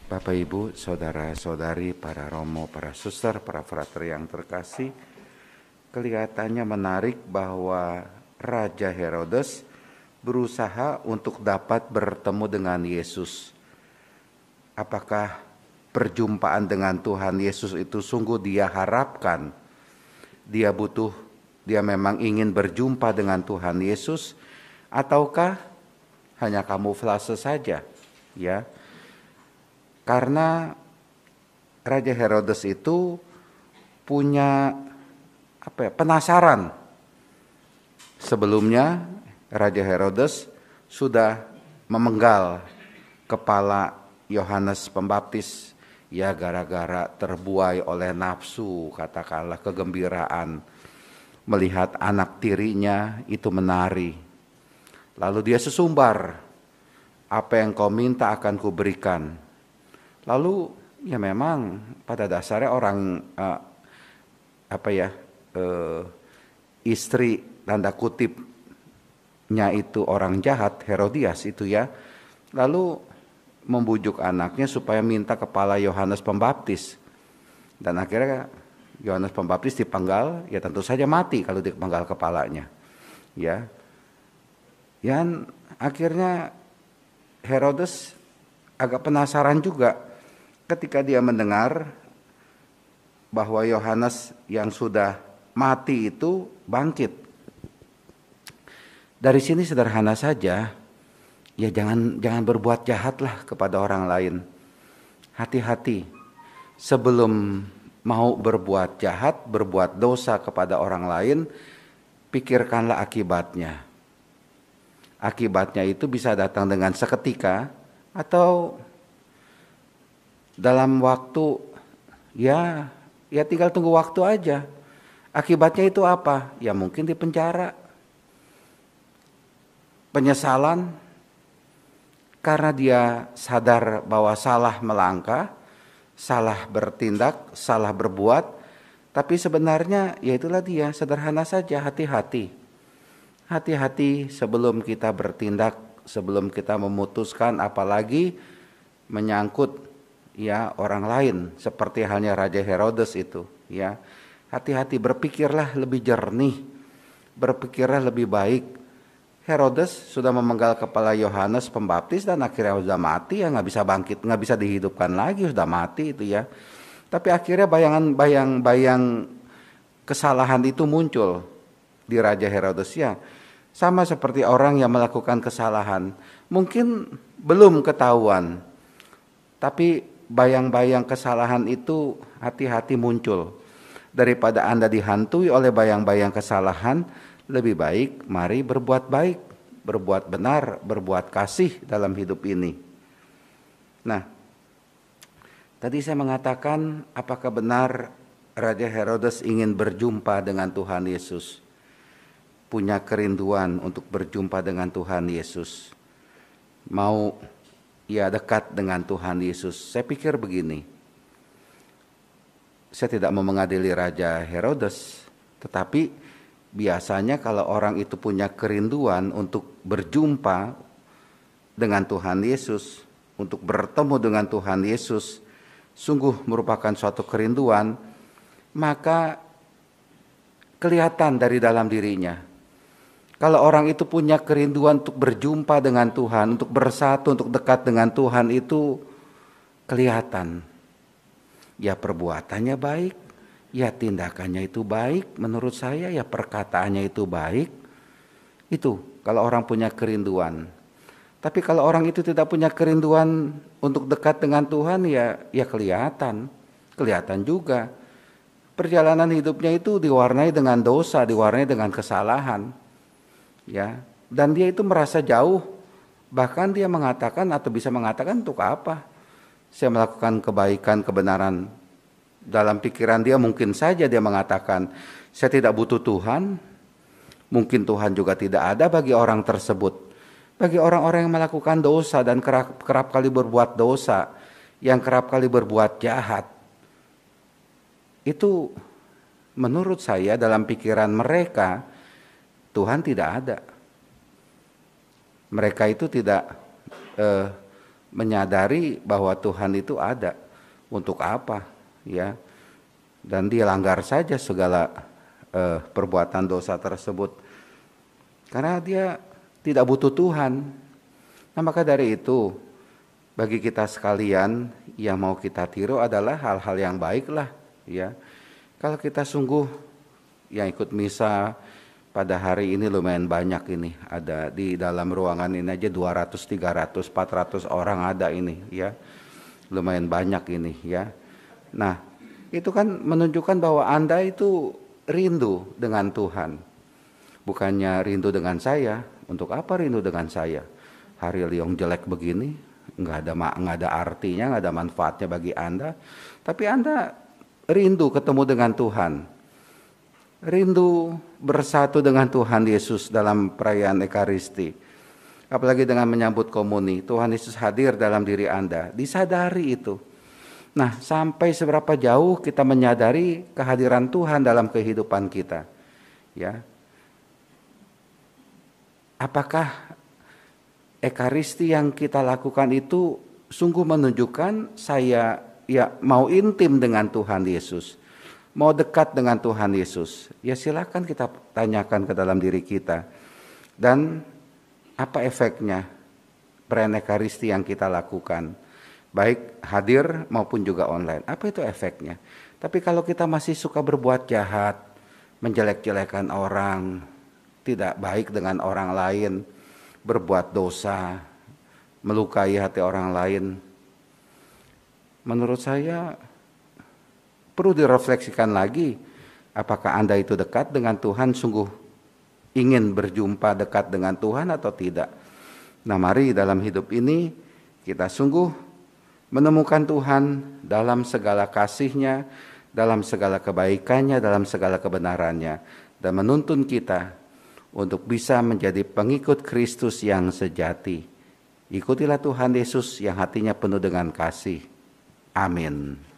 Bapak Ibu, saudara-saudari, para romo, para suster, para frater yang terkasih, kelihatannya menarik bahwa Raja Herodes berusaha untuk dapat bertemu dengan Yesus. Apakah perjumpaan dengan Tuhan Yesus itu sungguh dia harapkan? Dia memang ingin berjumpa dengan Tuhan Yesus, ataukah hanya kamuflase saja? Ya. Karena Raja Herodes itu punya penasaran. Sebelumnya Raja Herodes sudah memenggal kepala Yohanes Pembaptis, ya gara-gara terbuai oleh nafsu, katakanlah kegembiraan melihat anak tirinya itu menari. Lalu dia sesumbar, apa yang kau minta akan kuberikan. Lalu ya memang pada dasarnya orang istri tanda kutipnya itu orang jahat, Herodias itu ya. Lalu membujuk anaknya supaya minta kepala Yohanes Pembaptis. Dan akhirnya Yohanes Pembaptis dipenggal, ya tentu saja mati kalau dipenggal kepalanya. Ya. Dan akhirnya Herodes agak penasaran juga ketika dia mendengar bahwa Yohanes yang sudah mati itu bangkit. Dari sini sederhana saja, ya jangan berbuat jahatlah kepada orang lain. Hati-hati sebelum mau berbuat jahat, berbuat dosa kepada orang lain, pikirkanlah akibatnya. Akibatnya itu bisa datang dengan seketika atau dalam waktu ya tinggal tunggu waktu aja. Akibatnya itu apa? Ya mungkin di penjara. Penyesalan karena dia sadar bahwa salah melangkah, salah bertindak, salah berbuat, tapi sebenarnya ya itulah dia, sederhana saja, hati-hati. Hati-hati sebelum kita bertindak, sebelum kita memutuskan, apalagi menyangkut ya orang lain seperti halnya Raja Herodes itu ya. Hati-hati, berpikirlah lebih jernih, berpikirlah lebih baik. Herodes sudah memenggal kepala Yohanes Pembaptis dan akhirnya sudah mati, ya nggak bisa bangkit, nggak bisa dihidupkan lagi, sudah mati itu ya. Tapi akhirnya bayang kesalahan itu muncul di Raja Herodes ya. Sama seperti orang yang melakukan kesalahan, mungkin belum ketahuan, tapi bayang-bayang kesalahan itu hati-hati muncul. Daripada Anda dihantui oleh bayang-bayang kesalahan, lebih baik mari berbuat baik, berbuat benar, berbuat kasih dalam hidup ini. Nah, tadi saya mengatakan apakah benar Raja Herodes ingin berjumpa dengan Tuhan Yesus? Punya kerinduan untuk berjumpa dengan Tuhan Yesus. Mau ya dekat dengan Tuhan Yesus. Saya pikir begini, saya tidak mau mengadili Raja Herodes, tetapi biasanya kalau orang itu punya kerinduan untuk berjumpa dengan Tuhan Yesus, untuk bertemu dengan Tuhan Yesus, sungguh merupakan suatu kerinduan, maka kelihatan dari dalam dirinya. Kalau orang itu punya kerinduan untuk berjumpa dengan Tuhan, untuk bersatu, untuk dekat dengan Tuhan, itu kelihatan. Ya perbuatannya baik, ya tindakannya itu baik, menurut saya ya perkataannya itu baik. Itu kalau orang punya kerinduan. Tapi kalau orang itu tidak punya kerinduan untuk dekat dengan Tuhan, ya kelihatan juga. Perjalanan hidupnya itu diwarnai dengan dosa, diwarnai dengan kesalahan. Ya, dan dia itu merasa jauh, bahkan dia mengatakan atau bisa mengatakan untuk apa saya melakukan kebaikan, kebenaran. Dalam pikiran dia mungkin saja dia mengatakan saya tidak butuh Tuhan, mungkin Tuhan juga tidak ada bagi orang tersebut. Bagi orang-orang yang melakukan dosa dan kerap kali berbuat dosa, yang kerap kali berbuat jahat, itu menurut saya dalam pikiran mereka Tuhan tidak ada. Mereka itu tidak menyadari bahwa Tuhan itu ada. Untuk apa? Ya. Dan dia langgar saja segala perbuatan dosa tersebut. Karena dia tidak butuh Tuhan. Nah, maka dari itu, bagi kita sekalian yang mau kita tiru adalah hal-hal yang baik lah. Ya. Kalau kita sungguh yang ikut misa pada hari ini lumayan banyak ini, ada di dalam ruangan ini aja 200, 300, 400 orang ada ini ya. Lumayan banyak ini ya. Nah, itu kan menunjukkan bahwa Anda itu rindu dengan Tuhan. Bukannya rindu dengan saya. Untuk apa rindu dengan saya? Hari yang jelek begini, nggak ada artinya, nggak ada manfaatnya bagi Anda. Tapi Anda rindu ketemu dengan Tuhan. Rindu bersatu dengan Tuhan Yesus dalam perayaan Ekaristi. Apalagi dengan menyambut komuni, Tuhan Yesus hadir dalam diri Anda. Disadari itu. Nah, sampai seberapa jauh kita menyadari kehadiran Tuhan dalam kehidupan kita. Ya. Apakah Ekaristi yang kita lakukan itu sungguh menunjukkan saya mau intim dengan Tuhan Yesus? Mau dekat dengan Tuhan Yesus, ya silakan kita tanyakan ke dalam diri kita. Dan apa efeknya perayaan Ekaristi yang kita lakukan, baik hadir maupun juga online, apa itu efeknya? Tapi kalau kita masih suka berbuat jahat, menjelek-jelekan orang, tidak baik dengan orang lain, berbuat dosa, melukai hati orang lain, menurut saya perlu direfleksikan lagi, apakah Anda itu dekat dengan Tuhan, sungguh ingin berjumpa dekat dengan Tuhan atau tidak. Nah, mari dalam hidup ini kita sungguh menemukan Tuhan dalam segala kasih-Nya, dalam segala kebaikannya, dalam segala kebenarannya, dan menuntun kita untuk bisa menjadi pengikut Kristus yang sejati. Ikutilah Tuhan Yesus yang hatinya penuh dengan kasih. Amin.